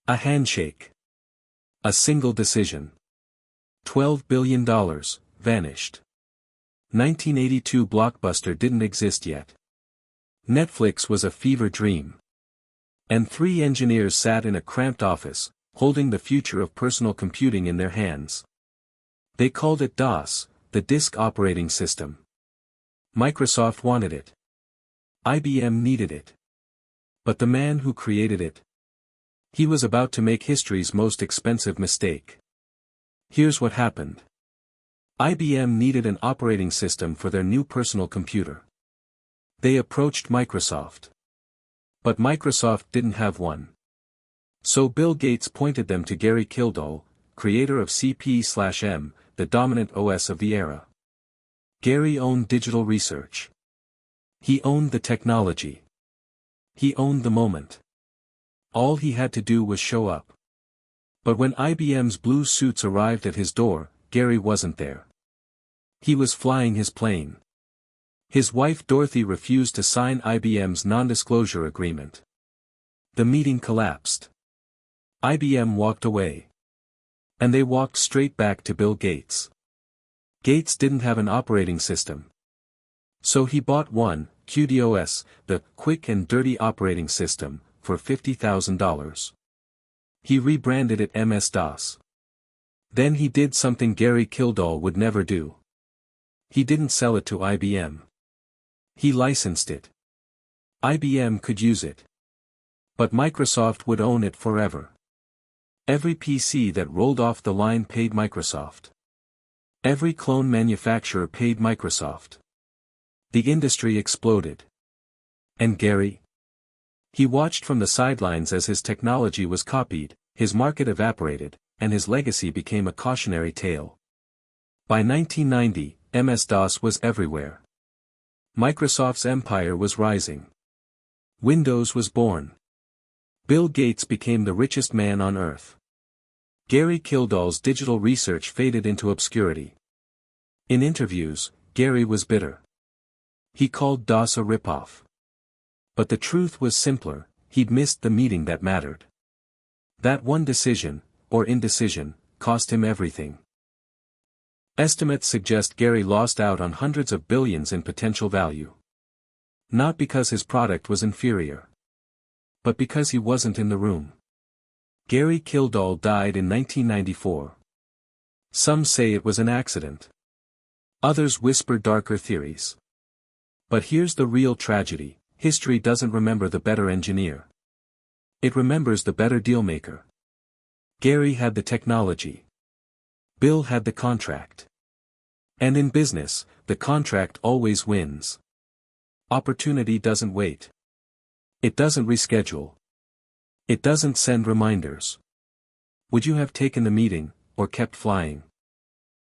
A handshake. A single decision. $12 billion, vanished. 1982 blockbuster didn't exist yet. Netflix was a fever dream. And 3 engineers sat in a cramped office, holding the future of personal computing in their hands. They called it DOS, the Disk Operating System. Microsoft wanted it. IBM needed it. But the man who created it? He was about to make history's most expensive mistake. Here's what happened. IBM needed an operating system for their new personal computer. They approached Microsoft. But Microsoft didn't have one. So Bill Gates pointed them to Gary Kildall, creator of CP/M, the dominant OS of the era. Gary owned digital research. He owned the technology. He owned the moment. All he had to do was show up. But when IBM's blue suits arrived at his door, Gary wasn't there. He was flying his plane. His wife Dorothy refused to sign IBM's non-disclosure agreement. The meeting collapsed. IBM walked away. And they walked straight back to Bill Gates. Gates didn't have an operating system. So he bought one, QDOS, the quick and dirty operating system, for $50,000. He rebranded it MS-DOS. Then he did something Gary Kildall would never do. He didn't sell it to IBM. He licensed it. IBM could use it. But Microsoft would own it forever. Every PC that rolled off the line paid Microsoft. Every clone manufacturer paid Microsoft. The industry exploded. And Gary? He watched from the sidelines as his technology was copied, his market evaporated, and his legacy became a cautionary tale. By 1990, MS-DOS was everywhere. Microsoft's empire was rising. Windows was born. Bill Gates became the richest man on earth. Gary Kildall's digital research faded into obscurity. In interviews, Gary was bitter. He called DOS a ripoff. But the truth was simpler, he'd missed the meeting that mattered. That one decision, or indecision, cost him everything. Estimates suggest Gary lost out on hundreds of billions in potential value. Not because his product was inferior. But because he wasn't in the room. Gary Kildall died in 1994. Some say it was an accident. Others whisper darker theories. But here's the real tragedy, history doesn't remember the better engineer. It remembers the better dealmaker. Gary had the technology. Bill had the contract. And in business, the contract always wins. Opportunity doesn't wait. It doesn't reschedule. It doesn't send reminders. Would you have taken the meeting, or kept flying?